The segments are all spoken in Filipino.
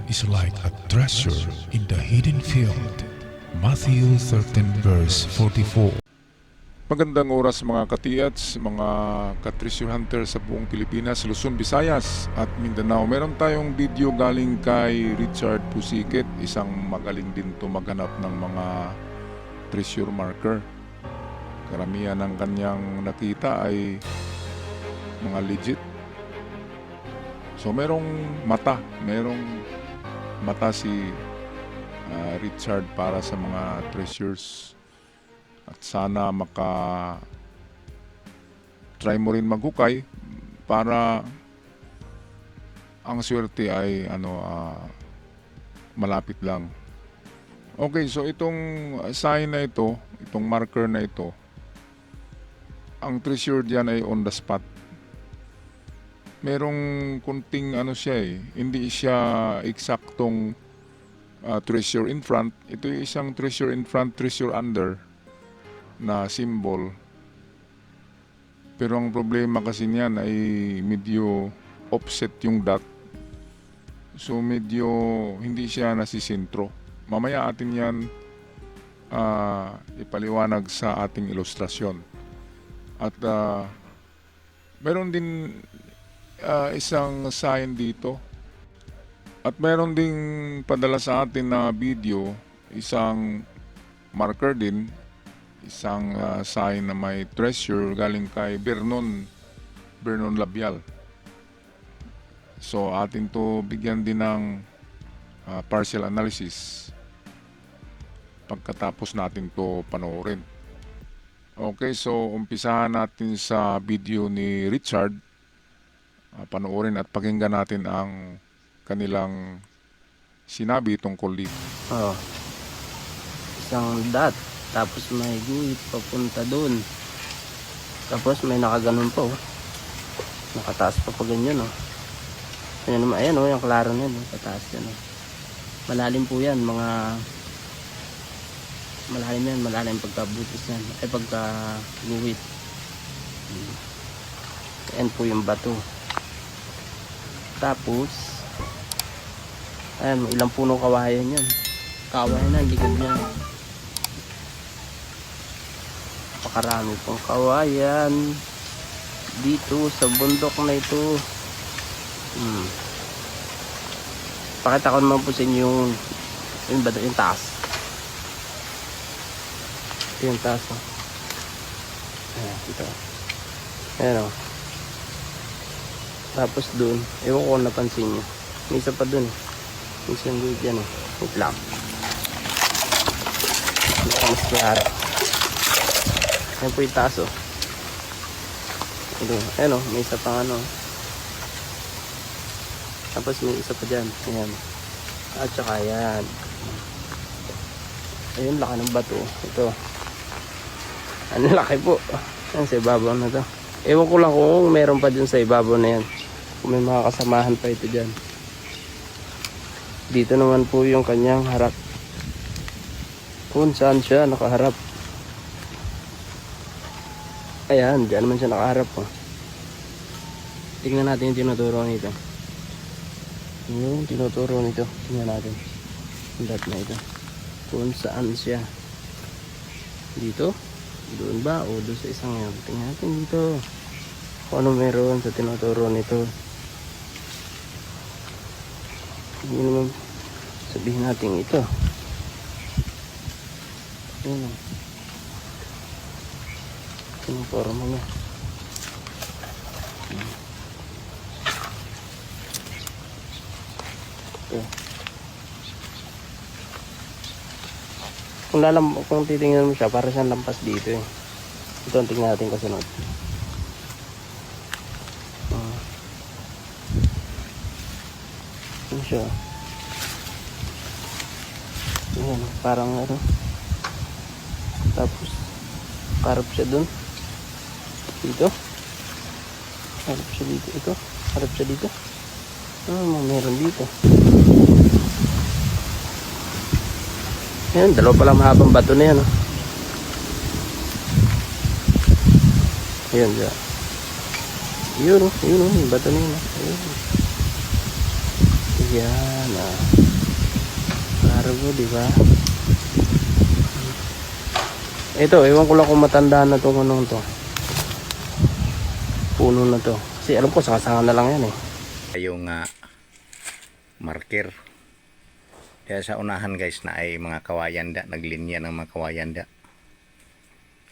is like a treasure in the hidden field. Matthew 13 verse 44. Magandang oras mga katiyats, mga ka-treasure hunter sa buong Pilipinas, Luzon, Visayas at Mindanao. Meron tayong video galing kay Richard Pusikit, isang magaling din to maghanap ng mga treasure marker. Karamihan ng kanyang nakita ay mga legit. So merong mata si Richard para sa mga treasures. At sana try mo rin maghukay para ang swerte ay malapit lang. Okay, so itong sign na ito, itong marker na ito, ang treasure diyan ay on the spot. Merong kunting hindi siya eksaktong treasure in front. Ito yung isang treasure in front, treasure under na symbol. Pero ang problema kasi niyan ay medyo offset yung dot. So medyo hindi siya nasisentro. Mamaya atin yan ipaliwanag sa ating ilustrasyon. At meron din isang sign dito. At meron ding padala sa atin na video, isang marker din, isang sign na may treasure galing kay Vernon Labial. So atin to bigyan din ng partial analysis pagkatapos natin to panoorin. Okay, so umpisahan natin sa video ni Richard. Panoorin at pakinggan natin ang kanilang sinabi tungkol dito. Isang dot, tapos may guhit papunta doon, tapos may nakaganon pa nakataas pa ganyan Ayan naman, ayan yung klaro na yan pataas yan malalim po yan, malalim pagkabutis yan ay pagkaguhit. Ayan po yung bato. Tapos ayan, ilang punong kawayan yan. Kawayan na, likod niya. Napakarami pong kawayan dito sa bundok na ito. Pakita ko naman po sa inyo yung bato, yung taas. Ito yung taas. Ayan, ito. Ayan Tapos dun, ewan ko kung napansin nyo, may isa pa dun may isang guhit dyan wait lang, mas kaya ayan po yung taas ito, ayan may isa pang tapos may isa pa dyan, ayan, at saka ayan, ayun laki ng bato ito, ano laki po, ayan sa ibabaw na to. Ewan ko lang kung meron pa dyan sa ibabaw na yan, kung may mga kasamahan pa ito dyan. Dito naman po yung kanyang harap, kung saan siya nakaharap. Ayan, dyan naman siya nakaharap tingnan natin yung tinuturo nito. Yung tinuturo nito, tingnan natin yung dot na ito, kung saan siya. Dito, doon ba o doon sa isang yan. Tingnan natin dito kung ano meron sa tinuturo nito. Hindi naman sabihin natin ito. Ayan tinuturo mo nga. Kung titingnan mo siya, para siyang lampas dito Ito ang tingnan natin kasunod. Ano siya? Ayan, parang tapos harap siya dun. Dito. Harap siya dito. Ito. Harap siya dito. Meron dito. Ayan, dalawa pala mahabang bato na yan Ayan siya. Yun yung bato na yun. Ayun. Yan cargo, di ba? Ito, ewan ko lang kung matandaan na tong anong to. Puno na to. Kasi alam ko, sanga-sanga na lang yan eh. Yung marker. Kaya sa unahan guys na ay mga kawayan da, naglinya ng mga kawayan da.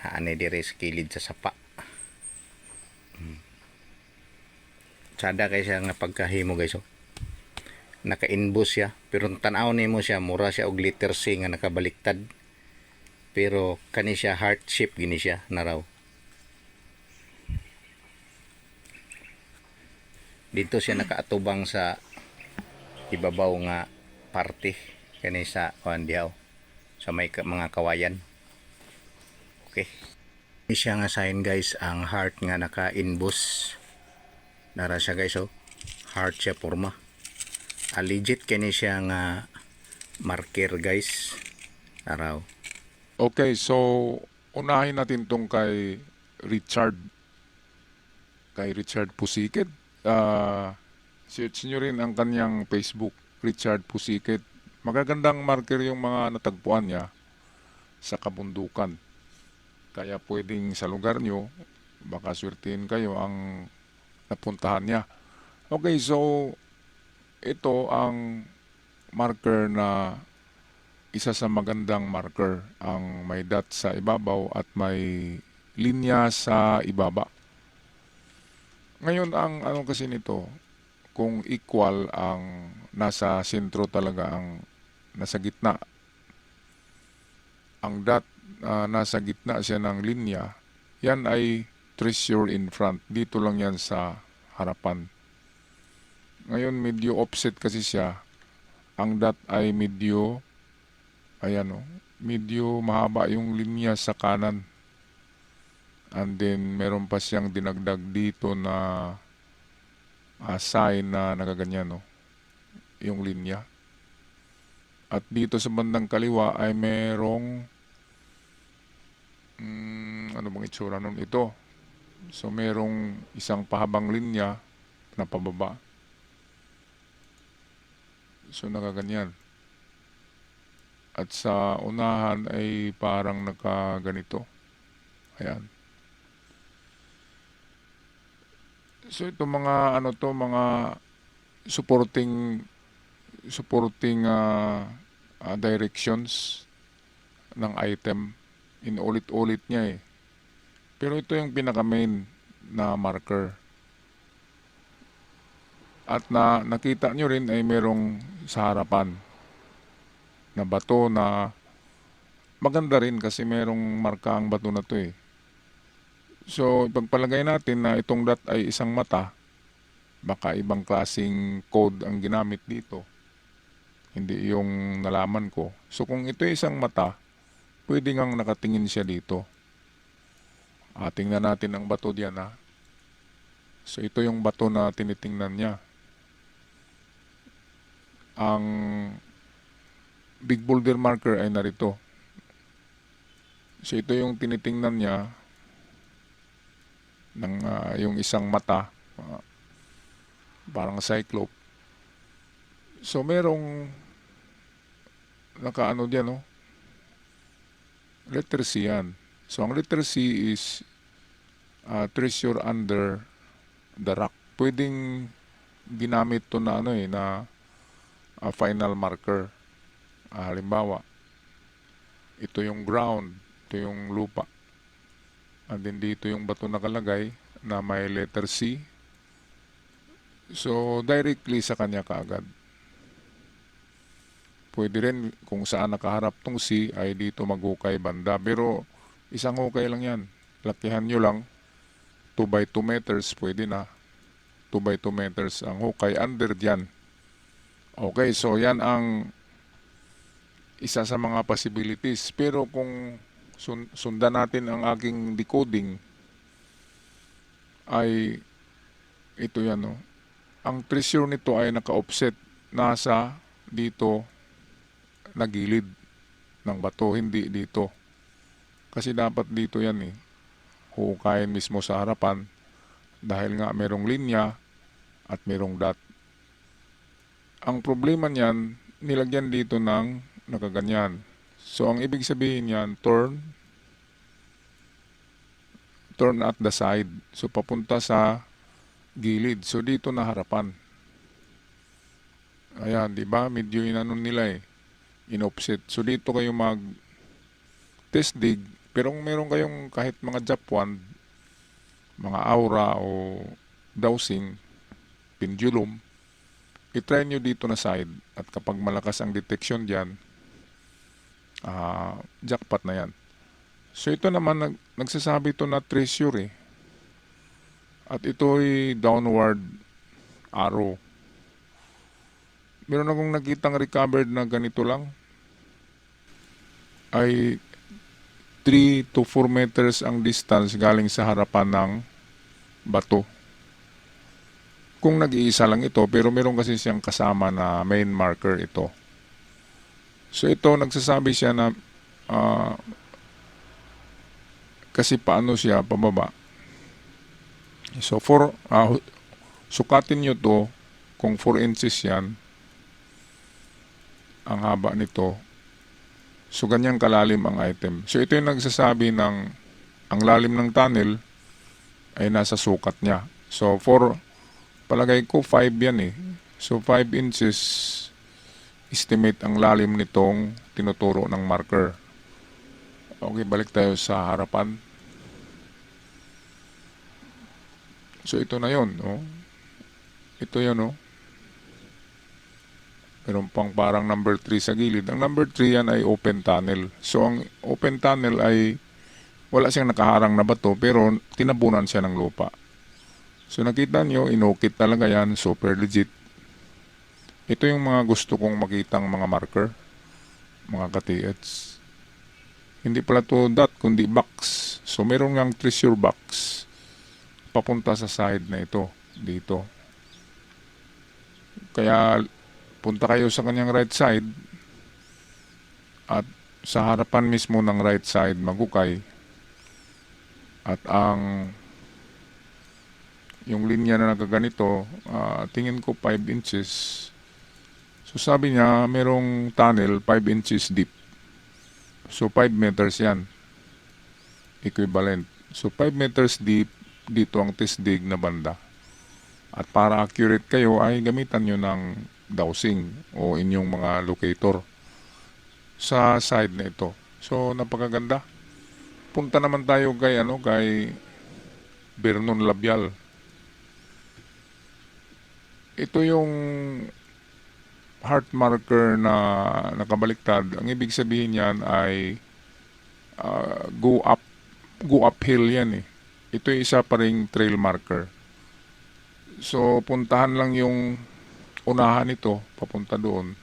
Naanay dire sa kilid sa sapa. Sada kay siya nga pagkahimo guys oh. Naka-inbox siya, pero tanaw nimo siya mura siya og letter C nga nakabaliktad. Pero kani siya heart shape gini siya na raw. Dito siya nakaatubang sa ibabaw nga parte kani sa kuan diaw sa may mga kawayan. Okay. Ini siya nga sign guys ang heart nga naka-inbox. Nara siya guys oh. Heart siya porma. Legit kani siya nga marker guys. Araw. Okay, so unahin natin tong kay Richard. Kay Richard Pusikit. Search nyo rin ang kanyang Facebook, Richard Pusikit. Magagandang marker yung mga natagpuan niya sa kabundukan. Kaya pwedeng sa lugar nyo, baka swertihin kayo ang napuntahan niya. Okay, so ito ang marker na isa sa magandang marker. Ang may dot sa ibabaw at may linya sa ibaba. Ngayon, ang ano kasi nito, kung equal ang nasa sentro talaga, ang nasa gitna, ang dot nasa gitna siya ng linya, yan ay treasure in front. Dito lang yan sa harapan. Ngayon, medyo offset kasi siya. Ang dot ay medyo, ayan o, medyo mahaba yung linya sa kanan. And then, meron pa siyang dinagdag dito na sign na nakaganyan, no? Yung linya. At dito sa bandang kaliwa ay merong ano bang itsura nun ito? So, merong isang pahabang linya na pababa. So, nakaganyan. At sa unahan ay parang nakaganito. Ayan. So ito mga ano to, mga supporting directions ng item. Inulit-ulit niya eh. Pero ito yung pinaka main na marker. At nakita nyo rin ay merong sa harapan na bato na maganda rin kasi merong marka ang bato na to eh. So, ipagpalagay natin na itong dot ay isang mata, baka ibang klaseng code ang ginamit dito. Hindi yung nalaman ko. So, kung ito ay isang mata, pwede ngang nakatingin siya dito. Tingnan natin ang bato diyan ha. So, ito yung bato na tinitingnan niya. Ang big boulder marker ay narito. So, ito yung tinitingnan niya ng yung isang mata, parang cyclope. So merong nakaano diyan, no? Letter C yan. So ang letter C is treasure under the rock. Pwedeng ginamit to na ano eh, na final marker. Halimbawa, ito yung ground, ito yung lupa. And then dito yung bato nakalagay na may letter C. So, directly sa kanya kaagad. Pwede rin kung saan nakaharap tong C ay dito maghukay banda. Pero isang hukay lang yan. Lakihan nyo lang. 2 by 2 meters pwede na. 2 by 2 meters ang hukay under dyan. Okay, so yan ang isa sa mga possibilities. Pero kung sundan natin ang aking decoding ay ito yan, no? Ang treasure nito ay naka-offset nasa dito na gilid ng bato, hindi dito. Kasi dapat dito yan eh. Hukayin mismo sa harapan dahil nga merong linya at merong dot. Ang problema niyan, nilagyan dito ng nakaganyan. So ang ibig sabihin niyan, turn at the side. So papunta sa gilid. So dito na harapan. Ayan, di ba? Medyo inanon nila in-offset. So dito kayo mag test dig. Pero kung meron kayong kahit mga Japwan, mga aura o dowsing, pendulum, itry nyo dito na side. At kapag malakas ang detection dyan, jackpot na yan. So ito naman, nagsasabi ito na treasure At ito'y downward arrow. Meron akong nakitang recovered na ganito lang. Ay 3 to 4 meters ang distance galing sa harapan ng bato. Kung nag-iisa lang ito, pero meron kasi siyang kasama na main marker ito. So ito, nagsasabi siya na kasi paano siya pababa. So sukatin nyo to kung 4 inches yan ang haba nito. So ganyang kalalim ang item. So ito yung nagsasabi ng ang lalim ng tunnel ay nasa sukat niya. So palagay ko 5 yan So 5 inches estimate ang lalim nitong tinuturo ng marker. Okay, balik tayo sa harapan. So ito na yun. Ito yun. Meron pang parang number 3 sa gilid. Ang number 3 yan ay open tunnel. So ang open tunnel ay wala siyang nakaharang na bato pero tinabunan siya ng lupa. So nakita nyo, inukit talaga yan. Super legit. Ito yung mga gusto kong makitang mga marker. Mga ka-TH. Hindi pala to dot kundi box. So meron ngang treasure box. Papunta sa side na ito. Dito. Kaya punta kayo sa kanyang right side at sa harapan mismo ng right side magukay at yung linya na nagaganito tingin ko 5 inches. So sabi niya merong tunnel 5 inches deep. So 5 meters yan equivalent. So 5 meters deep dito ang test dig na banda. At para accurate kayo ay gamitan nyo ng dowsing o inyong mga locator sa side na ito. So napakaganda. Punta naman tayo kay Vernon Labial. Ito yung heart marker na nakabaliktad. Ang ibig sabihin niyan ay go uphill yan Ito yung isa pa ring trail marker. So puntahan lang yung unahan ito, papunta doon.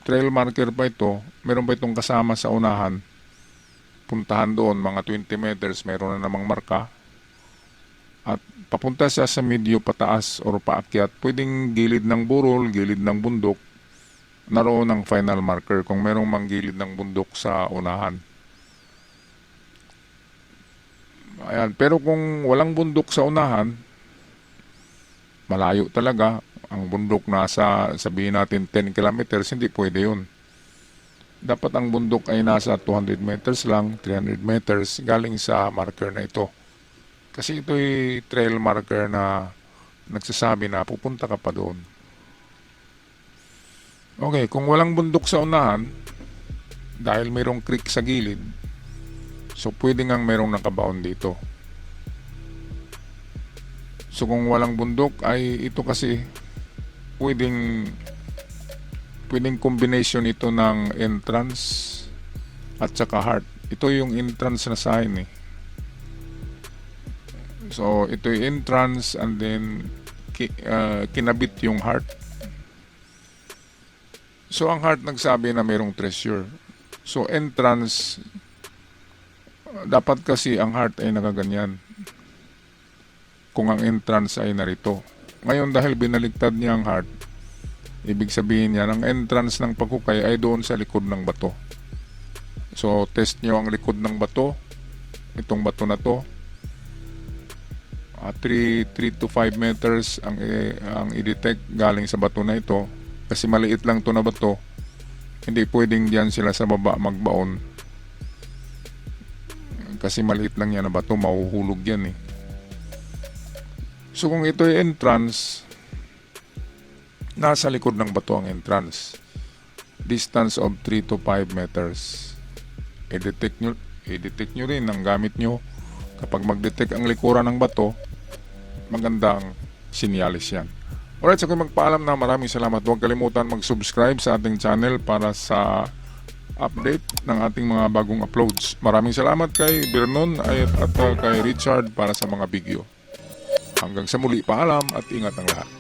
Trail marker pa ito, meron pa itong kasama sa unahan. Puntahan doon, mga 20 meters, meron na namang marka. At papunta siya sa medyo pataas or paakyat. Pwedeng gilid ng burol, gilid ng bundok. Naroon ang final marker kung merong manggilid ng bundok sa unahan. Ayan, pero kung walang bundok sa unahan, malayo talaga. Ang bundok nasa, sabihin natin 10 kilometers, hindi pwede yun. Dapat ang bundok ay nasa 200 meters lang, 300 meters, galing sa marker na ito. Kasi ito'y trail marker na nagsasabi na pupunta ka pa doon. Okay, kung walang bundok sa unahan, dahil mayroong creek sa gilid, so pwede ngang mayroong nakabaon dito. So kung walang bundok ay ito kasi pwedeng combination ito ng entrance at saka heart. Ito yung entrance na sign So ito yung entrance and then kinabit yung heart. So ang heart nagsabi na mayroong treasure. So entrance, dapat kasi ang heart ay nakaganyan. Kung ang entrance ay narito. Ngayon dahil binaligtad niya ang heart, ibig sabihin niya, ang entrance ng pagkukay ay doon sa likod ng bato. So test nyo ang likod ng bato, itong bato na to. 3 to 5 meters ang i-detect galing sa bato na ito, kasi maliit lang to na bato, hindi pwedeng diyan sila sa baba magbaon kasi maliit lang yan na bato, mahuhulog yan eh. So kung ito ay entrance, nasa likod ng bato ang entrance, distance of 3 to 5 meters. I-detect nyo rin ang gamit nyo. Kapag mag-detect ang likuran ng bato, magandang sinyalis yan. Alright, so kung magpaalam na, maraming salamat. Huwag kalimutan mag-subscribe sa ating channel para sa update ng ating mga bagong uploads. Maraming salamat kay Vernon at kay Richard para sa mga video. Hanggang sa muli, paalam at ingat ang lahat.